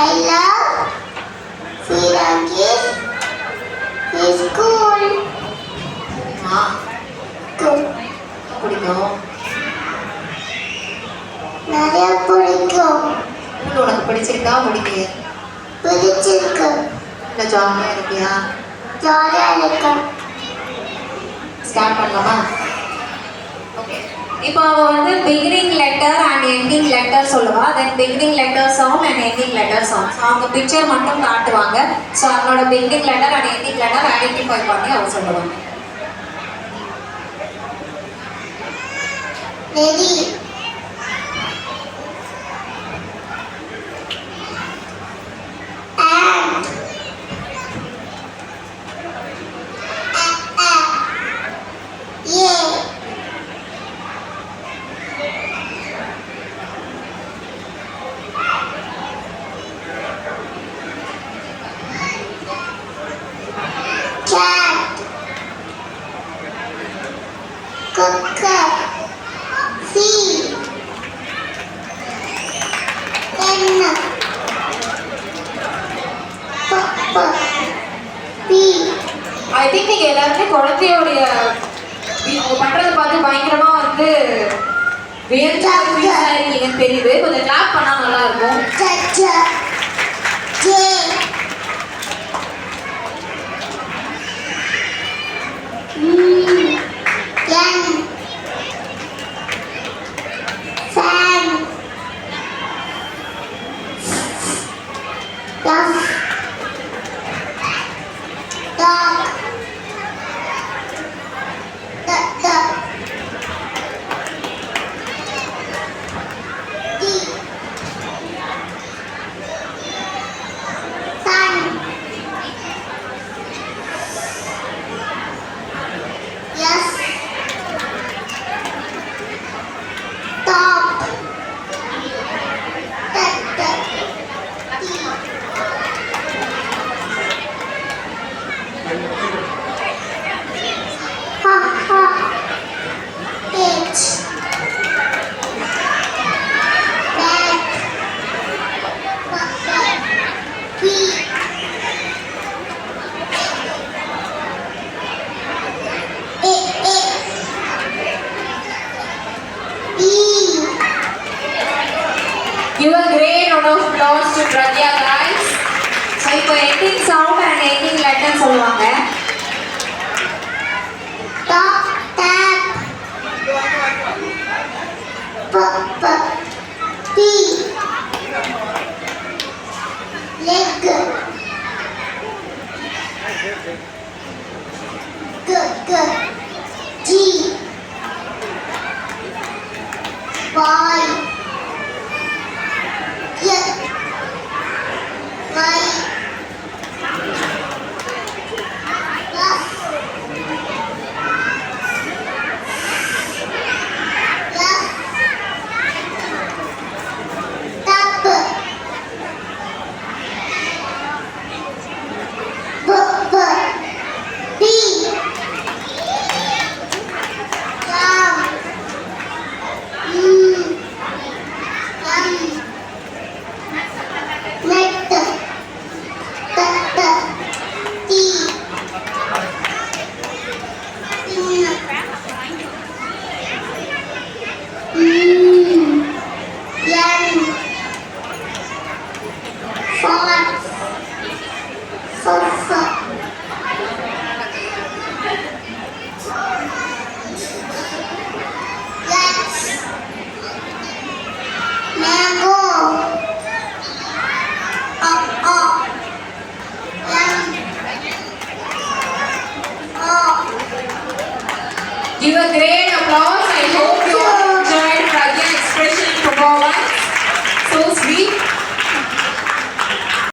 I love Syracuse School. பிடிக்கும் நிறைய பிடிக்கும். உனக்கு பிடிச்சிருக்கா பிடிக்கலையா? பிடிச்சிருக்கு. இல்லை ஜாலியாக இருக்கியா? ஜாலியாக இருக்கேன். ஸ்டார்ட் பண்ணலாமா? ஓகே, இப்போ அவள் வந்து beginning letter and ending letter சொல்லுவா. Then beginning letter song and ending letter song. So அவங்க பிக்சர் மட்டும் காட்டுவாங்க. ஸோ அவங்களோட beginning letter and ending letter identify பண்ணி அவள் சொல்லுவாங்க. Ready? Cooker, C, N, Papa, P. I think நீங்கள் எல்லாருமே குழந்தையோடைய பண்ணுறதை பார்த்து பயங்கரமாக வந்து இருக்கீங்கன்னு தெரியுது. கொஞ்சம் கிளாப் பண்ணால் நல்லா இருக்கும். J, N, fan, dog, Give a great round of applause to Pradya guys. So இப்போ ending sound and ending letter சொல்லுவாங்க. Top, tap, P, leg, G, boy, Give a great applause